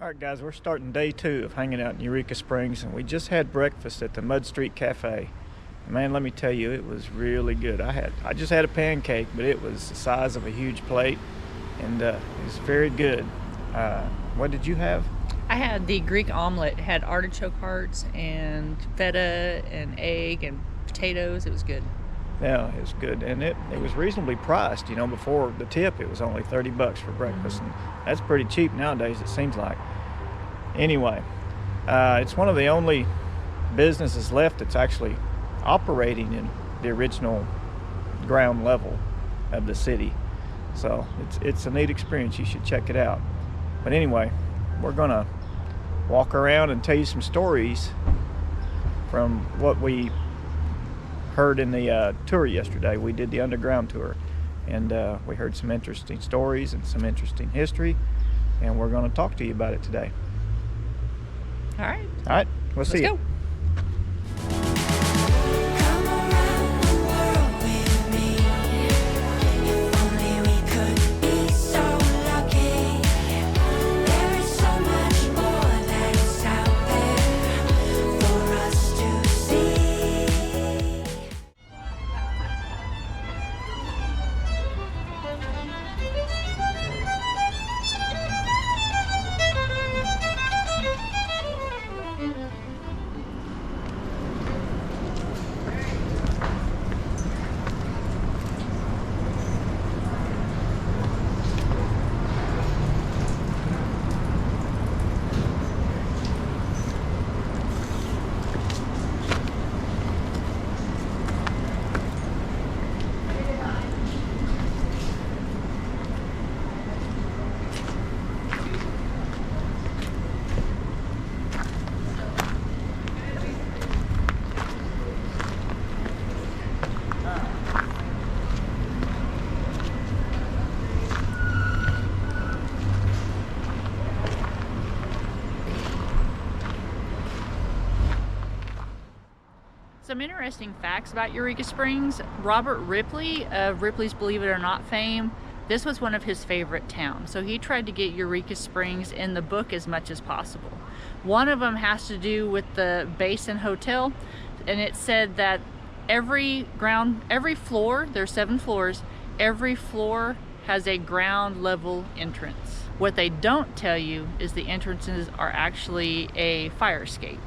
All right, guys, we're starting day 2 of hanging out in Eureka Springs, and we just had breakfast at the Mud Street Cafe. And man, let me tell you, it was really good. I just had a pancake, but it was the size of a huge plate, and it was very good. What did you have? I had the Greek omelet. It had artichoke hearts and feta and egg and potatoes. It was good. Yeah, it was good, and it was reasonably priced. You know, before the tip, it was only $30 for breakfast, and that's pretty cheap nowadays, it seems like. Anyway, it's one of the only businesses left that's actually operating in the original ground level of the city. So it's a neat experience. You should check it out. But anyway, we're gonna walk around and tell you some stories from what we heard in the tour yesterday. We did the underground tour, and we heard some interesting stories and some interesting history, and we're going to talk to you about it today. All right, we'll see you. Let's go. Some interesting facts about Eureka Springs. Robert Ripley of Ripley's Believe It or Not fame, this was one of his favorite towns. So he tried to get Eureka Springs in the book as much as possible. One of them has to do with the Basin Hotel, and it said that every floor, there's 7 floors, every floor has a ground level entrance. What they don't tell you is the entrances are actually a fire escape.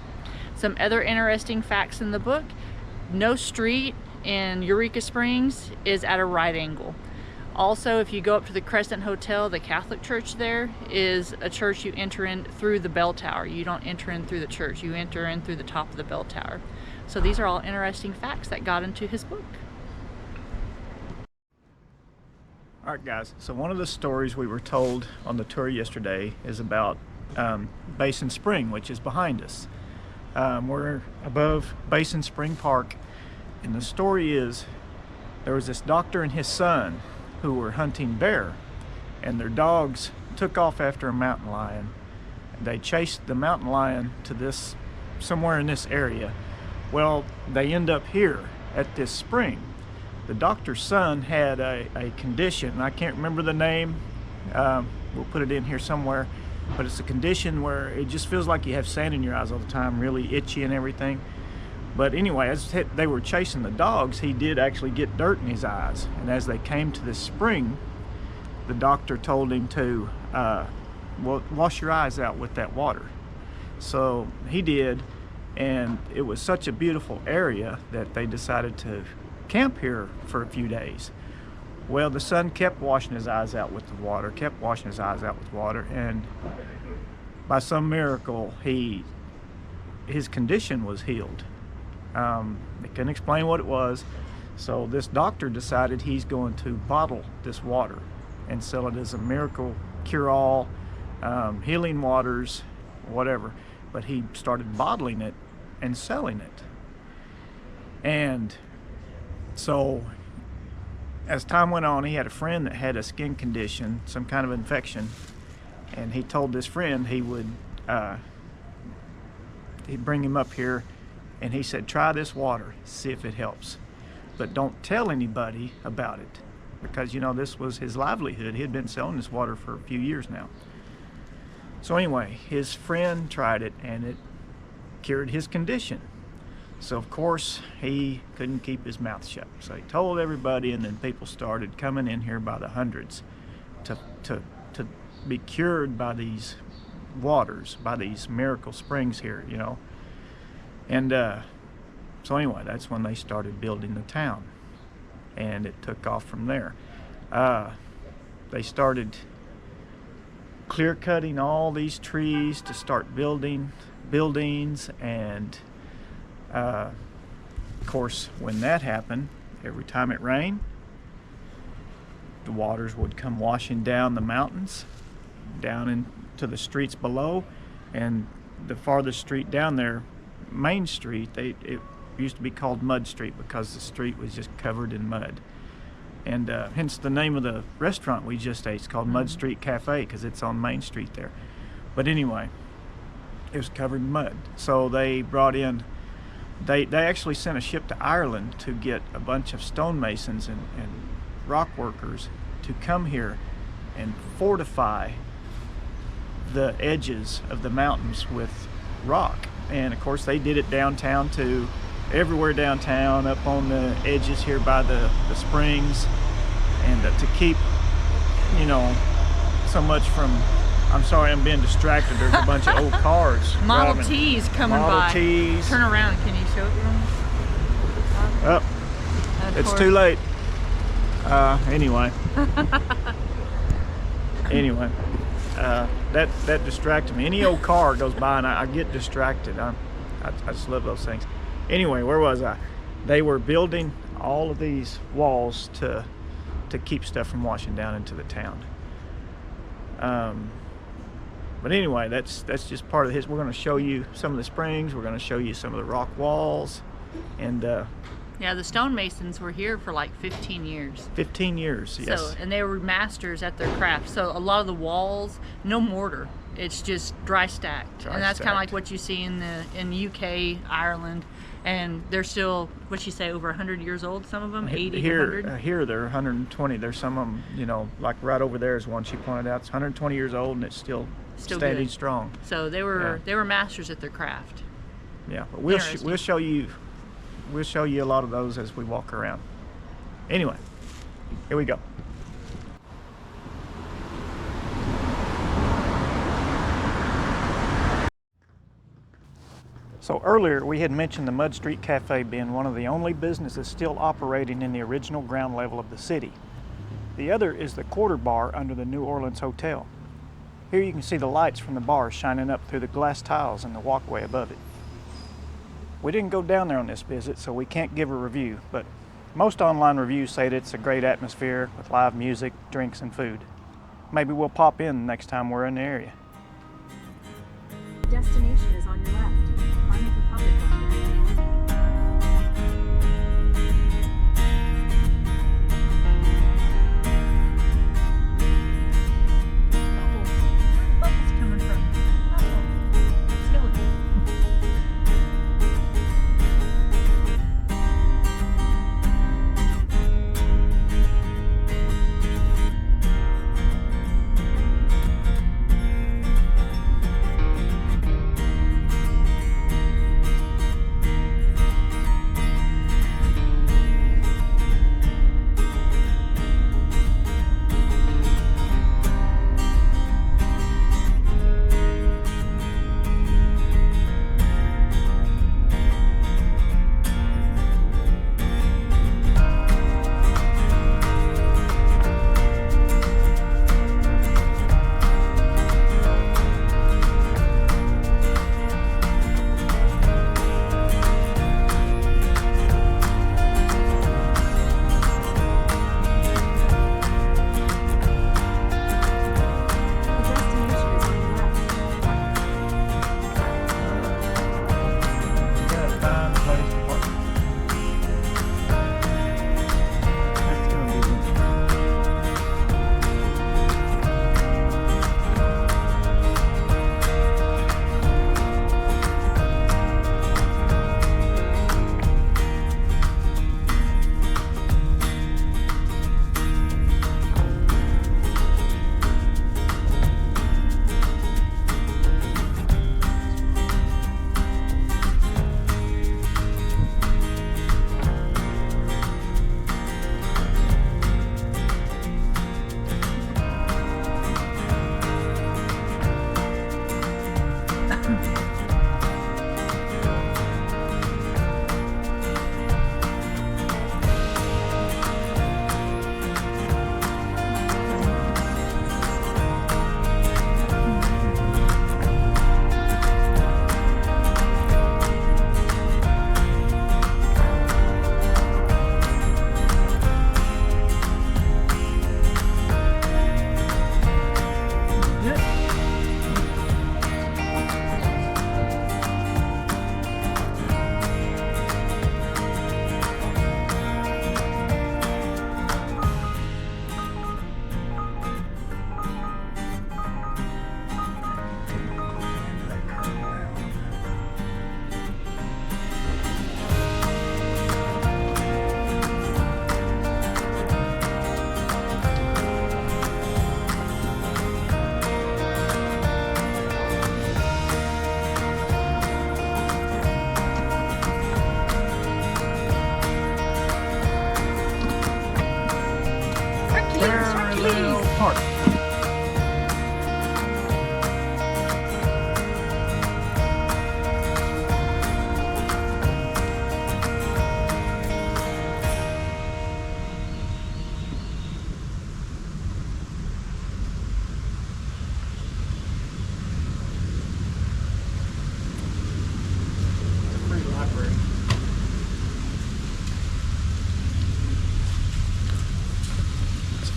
Some other interesting facts in the book: no street in Eureka Springs is at a right angle. Also, if you go up to the Crescent Hotel, the Catholic church there is a church you enter in through the bell tower. You don't enter in through the church, you enter in through the top of the bell tower. So these are all interesting facts that got into his book. All right, guys, so one of the stories we were told on the tour yesterday is about Basin Spring, which is behind us. We're above Basin Spring Park, and the story is there was this doctor and his son who were hunting bear, and their dogs took off after a mountain lion. They chased the mountain lion to somewhere in this area. Well, they end up here at this spring. The doctor's son had a condition, I can't remember the name, we'll put it in here somewhere, but it's a condition where it just feels like you have sand in your eyes all the time, really itchy and everything. But anyway, as they were chasing the dogs, he did actually get dirt in his eyes. And as they came to this spring, the doctor told him to wash your eyes out with that water. So he did, and it was such a beautiful area that they decided to camp here for a few days. Well, the son kept washing his eyes out with the water, and by some miracle, his condition was healed. They couldn't explain what it was, so this doctor decided he's going to bottle this water and sell it as a miracle cure-all, healing waters, whatever. But he started bottling it and selling it. And so as time went on, he had a friend that had a skin condition, some kind of infection, and he told this friend he'd bring him up here, and he said, try this water, see if it helps, but don't tell anybody about it, because you know this was his livelihood. He had been selling this water for a few years now. So anyway, his friend tried it and it cured his condition. So of course he couldn't keep his mouth shut. So he told everybody, and then people started coming in here by the hundreds to be cured by these waters, by these miracle springs here, you know. And so anyway, that's when they started building the town, and it took off from there. They started clear cutting all these trees to start building buildings, and of course when that happened, every time it rained, the waters would come washing down the mountains, down into the streets below, and the farthest street down there, Main Street, it used to be called Mud Street because the street was just covered in mud. And hence the name of the restaurant we just ate is called Mud Street Cafe, because it's on Main Street there. But anyway, it was covered in mud. So they brought in, they actually sent a ship to Ireland to get a bunch of stonemasons and rock workers to come here and fortify the edges of the mountains with rock. And of course they did it downtown too, everywhere downtown, up on the edges here by the springs, and to keep, you know, so much from, I'm sorry, I'm being distracted, there's a bunch of old cars Model driving. T's coming Model by. T's. Turn around, can you show it to them? Oh, it's too late. Anyway. Anyway, that distracted me. Any old car goes by and I get distracted. I just love those things. Anyway, where was I? They were building all of these walls to keep stuff from washing down into the town. But anyway, that's just part of his. We're going to show you some of the springs. We're going to show you some of the rock walls, and yeah, the stonemasons were here for like 15 years. 15 years, yes. So, and they were masters at their craft. So a lot of the walls, no mortar. It's just dry stacked. And that's kind of like what you see in UK, Ireland. And they're still, what you say, over 100 years old, some of them, 80 to 100? Here they're 120. There's some of them, you know, like right over there is one she pointed out. It's 120 years old and it's still standing good. Strong. So they were masters at their craft. Yeah, but we'll show you a lot of those as we walk around. Anyway, here we go. So earlier we had mentioned the Mud Street Cafe being one of the only businesses still operating in the original ground level of the city. The other is the Quarter Bar under the New Orleans Hotel. Here you can see the lights from the bar shining up through the glass tiles in the walkway above it. We didn't go down there on this visit, so we can't give a review, but most online reviews say that it's a great atmosphere with live music, drinks, and food. Maybe we'll pop in next time we're in the area. The destination is on your left. Find the public on your Bubbles coming from? Skeleton.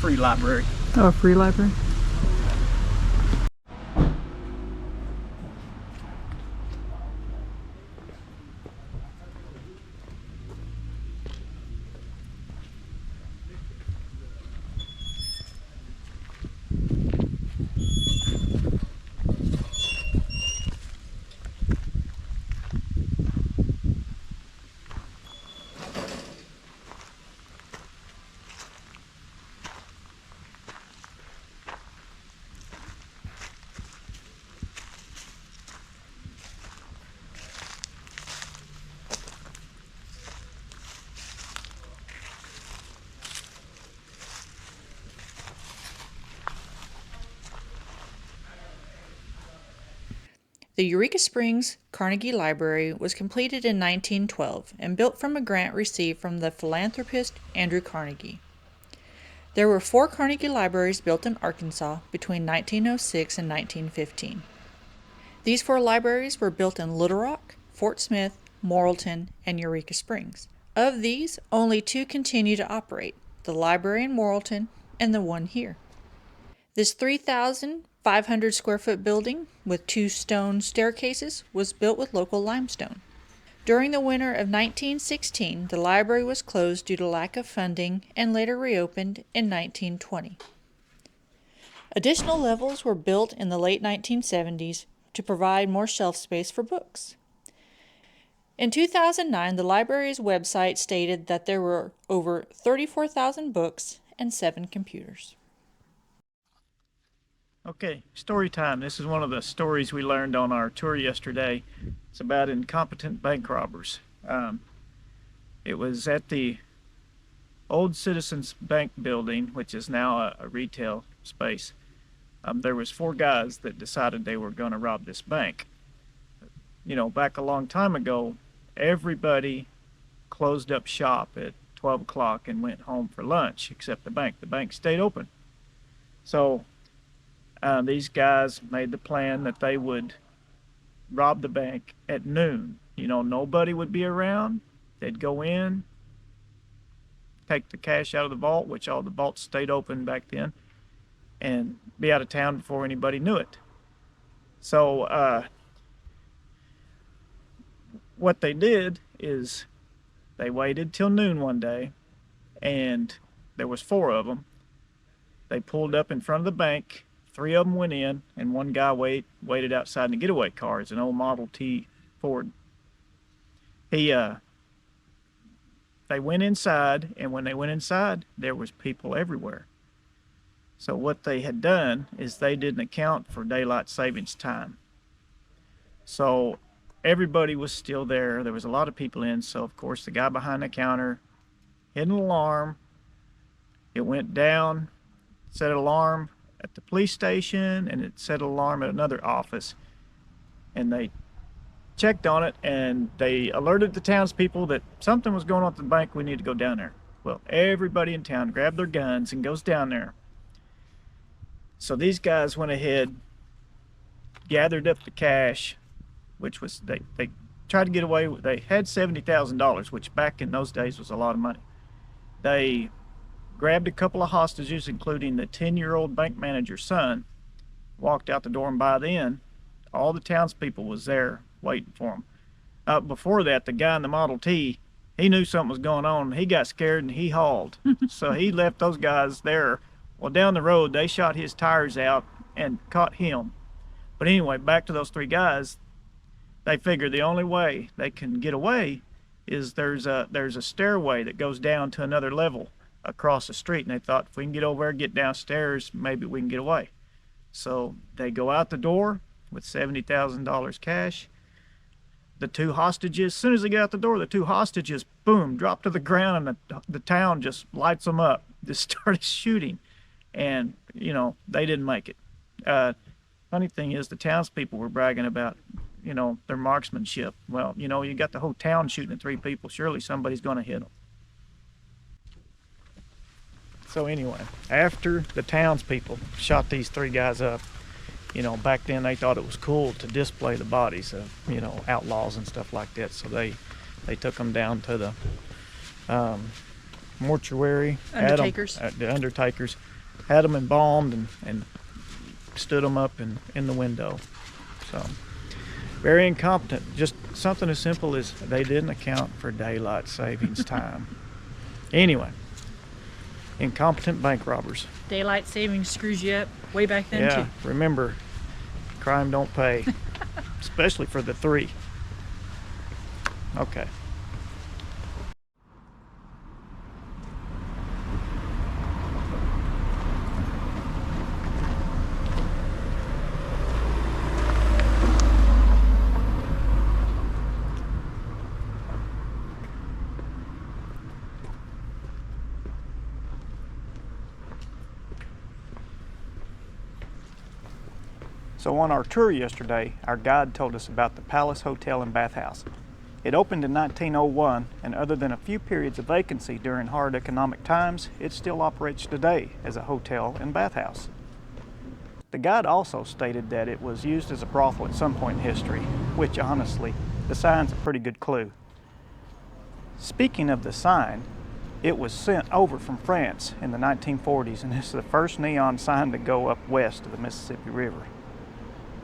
free library. Oh, a free library? The Eureka Springs Carnegie Library was completed in 1912 and built from a grant received from the philanthropist Andrew Carnegie. There were 4 Carnegie libraries built in Arkansas between 1906 and 1915. These 4 libraries were built in Little Rock, Fort Smith, Morrilton, and Eureka Springs. Of these, only 2 continue to operate, the library in Morrilton and the one here. This 3,500 square foot building with 2 stone staircases was built with local limestone. During the winter of 1916, the library was closed due to lack of funding and later reopened in 1920. Additional levels were built in the late 1970s to provide more shelf space for books. In 2009, the library's website stated that there were over 34,000 books and 7 computers. Okay, story time. This is one of the stories we learned on our tour yesterday. It's about incompetent bank robbers. It was at the old Citizens Bank building, which is now a retail space. There was 4 guys that decided they were going to rob this bank. You know, back a long time ago, everybody closed up shop at 12 o'clock and went home for lunch, except the bank. The bank stayed open. So these guys made the plan that they would rob the bank at noon. You know, nobody would be around. They'd go in, take the cash out of the vault, which all the vaults stayed open back then, and be out of town before anybody knew it. So what they did is they waited till noon one day, and there was 4 of them. They pulled up in front of the bank. 3 of them went in, and 1 guy waited outside in the getaway car. It's an old Model T Ford. They went inside, and when they went inside, there was people everywhere. So what they had done is they didn't account for daylight savings time. So everybody was still there. There was a lot of people in, so of course the guy behind the counter hit an alarm. It went down, set an alarm at the police station, and it set an alarm at another office, and they checked on it, and they alerted the townspeople that something was going on at the bank. We need to go down there. Well, everybody in town grabbed their guns and goes down there. So these guys went ahead, gathered up the cash, which was they tried to get away with. They had $70,000, which back in those days was a lot of money. They grabbed a couple of hostages, including the 10-year-old bank manager's son, walked out the door, and by then, all the townspeople was there waiting for them. Before that, the guy in the Model T, he knew something was going on. He got scared and he hauled. So he left those guys there. Well, down the road, they shot his tires out and caught him. But anyway, back to those 3 guys. They figured the only way they can get away is there's a stairway that goes down to another level across the street, and they thought if we can get over there, get downstairs, maybe we can get away. So they go out the door with $70,000 cash. The 2 hostages, as soon as they get out the door, the 2 hostages, boom, drop to the ground, and the town just lights them up. Just started shooting, and you know, they didn't make it. Funny thing is, the townspeople were bragging about, you know, their marksmanship. Well, you know, you got the whole town shooting at 3 people. Surely somebody's going to hit them. So anyway, after the townspeople shot these 3 guys up, you know, back then they thought it was cool to display the bodies of, you know, outlaws and stuff like that. So they took them down to the mortuary. Undertakers. The undertakers. had them embalmed and stood them up in the window. So very incompetent. Just something as simple as they didn't account for daylight savings time. Anyway, incompetent bank robbers. Daylight savings screws you up way back then Yeah, too. remember, crime don't pay, especially for the 3. Okay. So on our tour yesterday, our guide told us about the Palace Hotel and Bathhouse. It opened in 1901, and other than a few periods of vacancy during hard economic times, it still operates today as a hotel and bathhouse. The guide also stated that it was used as a brothel at some point in history, which honestly, the sign's a pretty good clue. Speaking of the sign, it was sent over from France in the 1940s, and it's the first neon sign to go up west of the Mississippi River.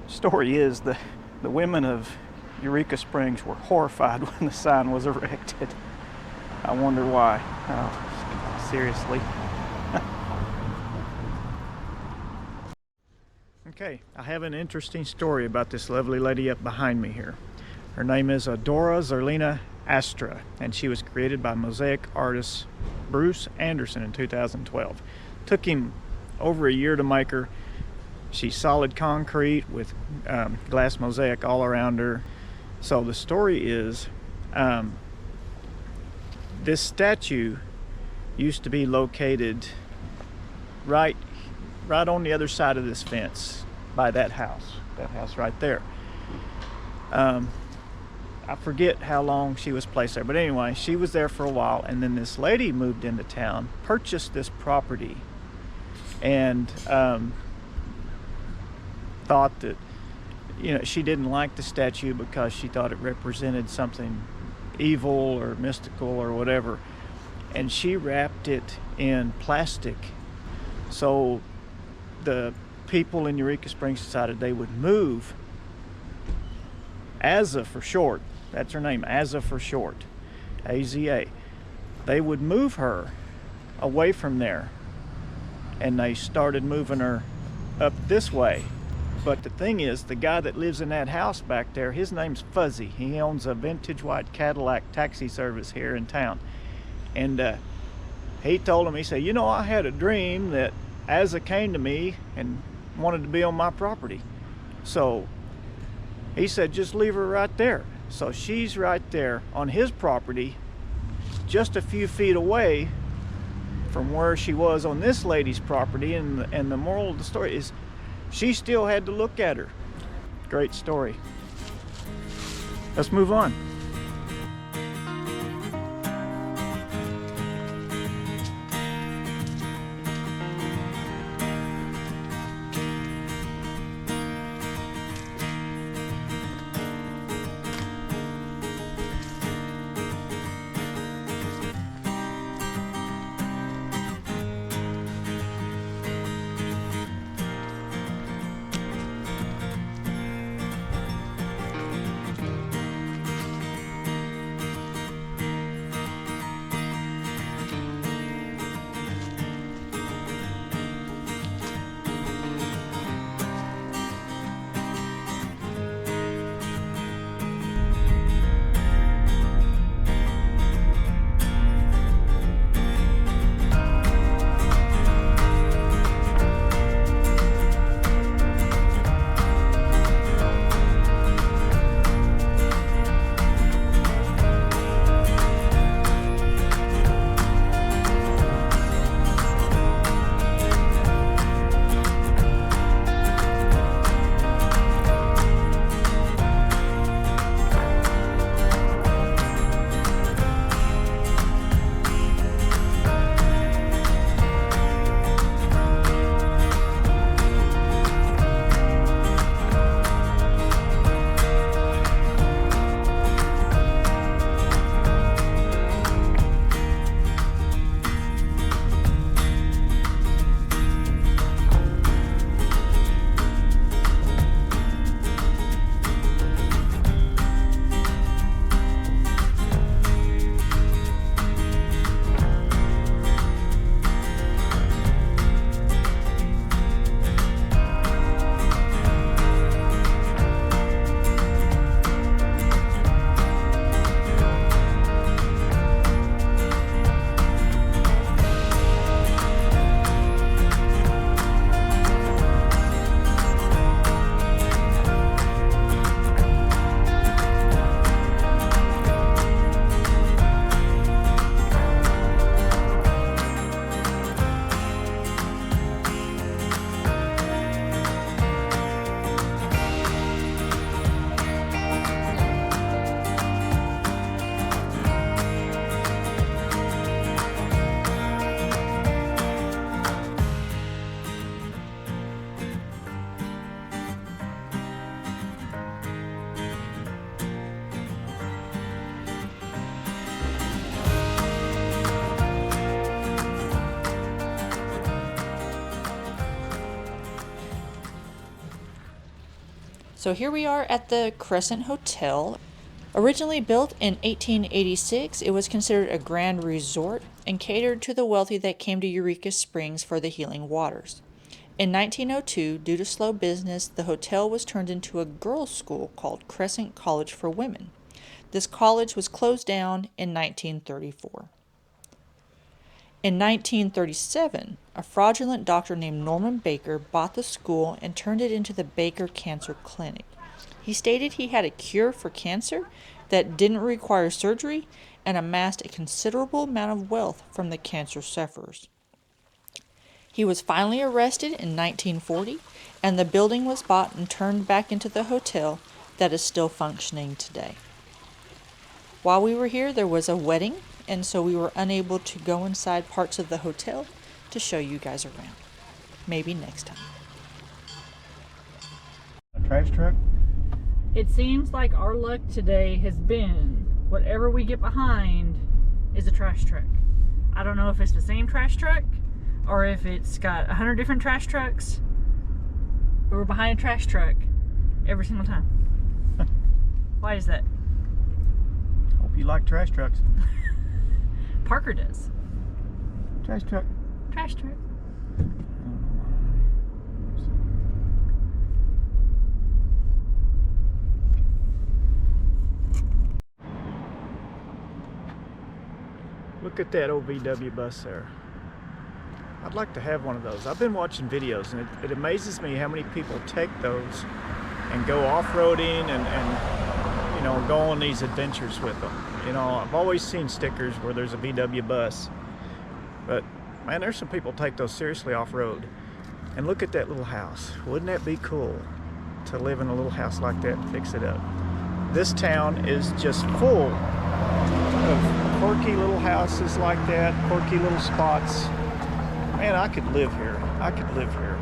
Story is the women of Eureka Springs were horrified when the sign was erected. I wonder why. Oh, seriously. Okay, I have an interesting story about this lovely lady up behind me here. Her name is Adora Zerlina Astra, and she was created by mosaic artist Bruce Anderson in 2012. Took him over a year to make her. She's solid concrete with glass mosaic all around her. So the story is, this statue used to be located right on the other side of this fence by that house right there. I forget how long she was placed there, but anyway, she was there for a while, and then this lady moved into town, purchased this property, and thought that, she didn't like the statue because she thought it represented something evil or mystical or whatever, and she wrapped it in plastic. So the people in Eureka Springs decided they would move AZA for short. That's her name, AZA for short, AZA. They would move her away from there, and they started moving her up this way. But the thing is, the guy that lives in that house back there, his name's Fuzzy. He owns a vintage white Cadillac taxi service here in town. And he told him, he said, I had a dream that AZA came to me and wanted to be on my property. So he said, just leave her right there. So she's right there on his property, just a few feet away from where she was on this lady's property. And the moral of the story is, she still had to look at her. Great story. Let's move on. So here we are at the Crescent Hotel. Originally built in 1886, it was considered a grand resort and catered to the wealthy that came to Eureka Springs for the healing waters. In 1902, due to slow business, the hotel was turned into a girls' school called Crescent College for Women. This college was closed down in 1934. In 1937, a fraudulent doctor named Norman Baker bought the school and turned it into the Baker Cancer Clinic. He stated he had a cure for cancer that didn't require surgery and amassed a considerable amount of wealth from the cancer sufferers. He was finally arrested in 1940, and the building was bought and turned back into the hotel that is still functioning today. While we were here, there was a wedding, and so we were unable to go inside parts of the hotel to show you guys around. Maybe next time. A trash truck? It seems like our luck today has been whatever we get behind is a trash truck. I don't know if it's the same trash truck or if it's got 100 different trash trucks, but we're behind a trash truck every single time. Why is that? Hope you like trash trucks. Parker does. Trash truck. Trash truck. Look at that old VW bus there. I'd like to have one of those. I've been watching videos and it amazes me how many people take those and go off-roading and you know, go on these adventures with them. You know, I've always seen stickers where there's a VW bus, but man, there's some people take those seriously off-road. And look at that little house. Wouldn't that be cool to live in a little house like that and fix it up? This town is just full of quirky little houses like that, quirky little spots. Man, I could live here. I could live here.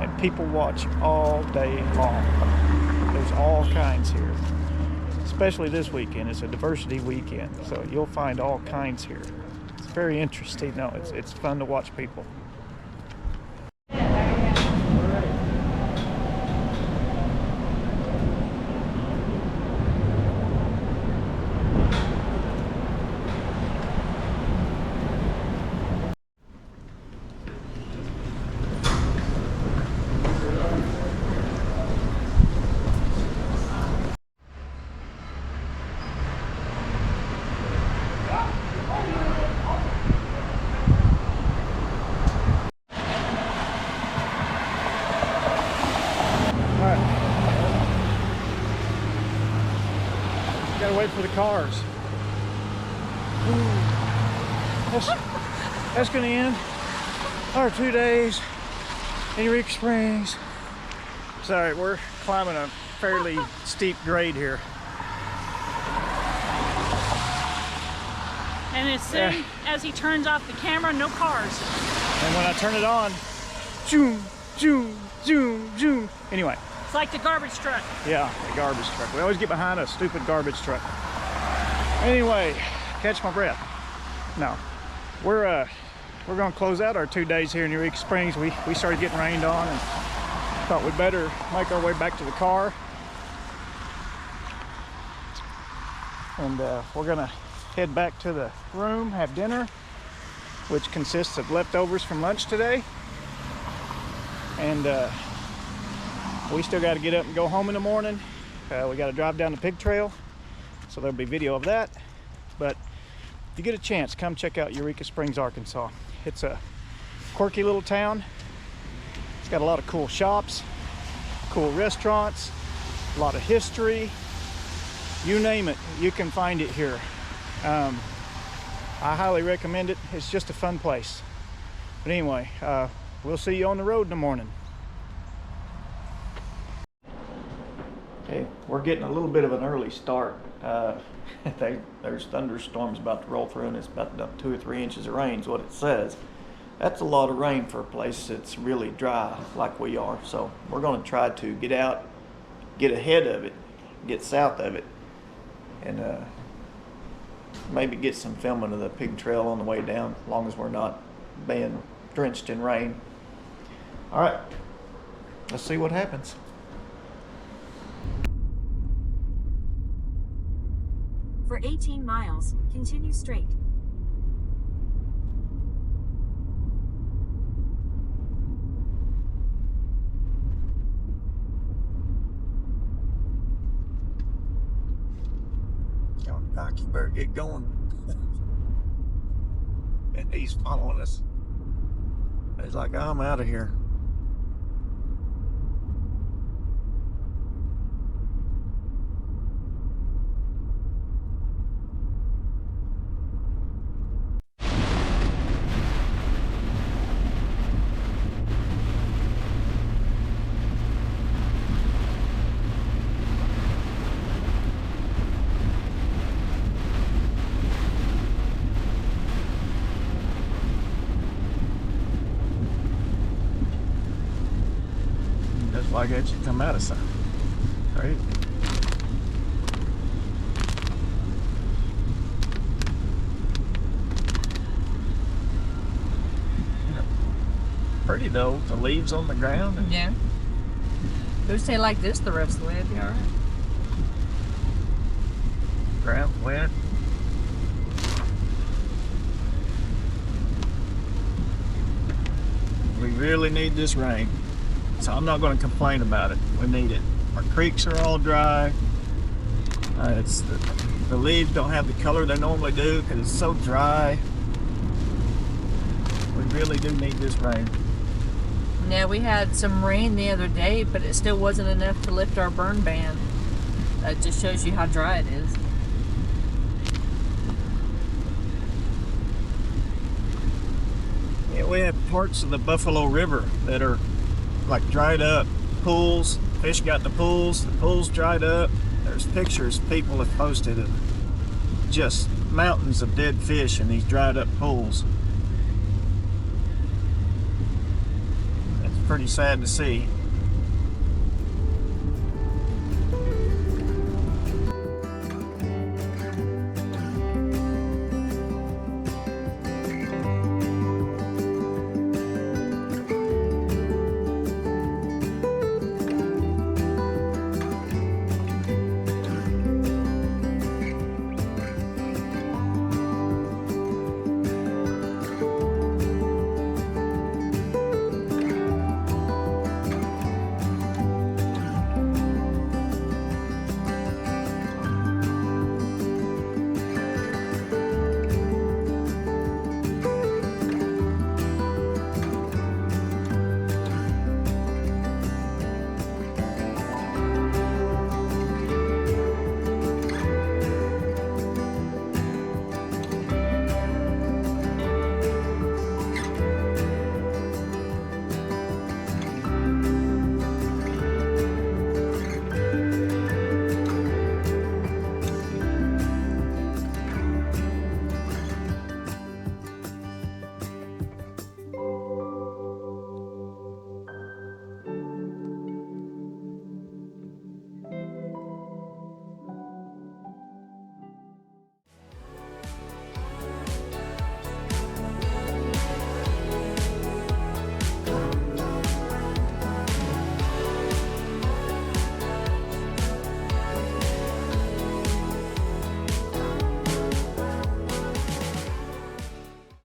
And people watch all day long. There's all kinds here. Especially this weekend. It's a diversity weekend, so you'll find all kinds here. It's very interesting. No, it's fun to watch people. Gotta wait for the cars. That's gonna end our 2 days in Eureka Springs. Sorry, we're climbing a fairly steep grade here. And as soon as he turns off the camera, no cars. And when I turn it on, zoom, zoom, zoom, zoom. Anyway. It's like the garbage truck. Yeah, the garbage truck. We always get behind a stupid garbage truck. Anyway, catch my breath. No, we're gonna close out our 2 days here in Eureka Springs. We started getting rained on and thought we'd better make our way back to the car. And we're gonna head back to the room, have dinner, which consists of leftovers from lunch today. And we still got to get up and go home in the morning. We got to drive down the pig trail, so there'll be video of that. But if you get a chance, come check out Eureka Springs, Arkansas. It's a quirky little town. It's got a lot of cool shops, cool restaurants, a lot of history. You name it, you can find it here. I highly recommend it. It's just a fun place. But anyway, we'll see you on the road in the morning. Okay, we're getting a little bit of an early start. There's thunderstorms about to roll through, and it's about to dump 2 or 3 inches of rain is what it says. That's a lot of rain for a place that's really dry like we are. So we're going to try to get out, get ahead of it, get south of it, and maybe get some filming of the pig trail on the way down, as long as we're not being drenched in rain. All right, let's see what happens. For 18 miles, continue straight. Doc, you better get going. And he's following us. He's like, I'm out of here. Just like it should come out of something, right? Pretty though, the leaves on the ground. And Yeah. If it would stay like this the rest of the way, it'd be alright. ground wet. We really need this rain, so I'm not going to complain about it. We need it. Our creeks are all dry. The leaves don't have the color they normally do because it's so dry. We really do need this rain. Yeah, we had some rain the other day, but it still wasn't enough to lift our burn ban. That just shows you how dry it is. Yeah, we have parts of the Buffalo River that are like dried up pools. Fish got in the pools dried up. There's pictures people have posted of just mountains of dead fish in these dried up pools. It's pretty sad to see.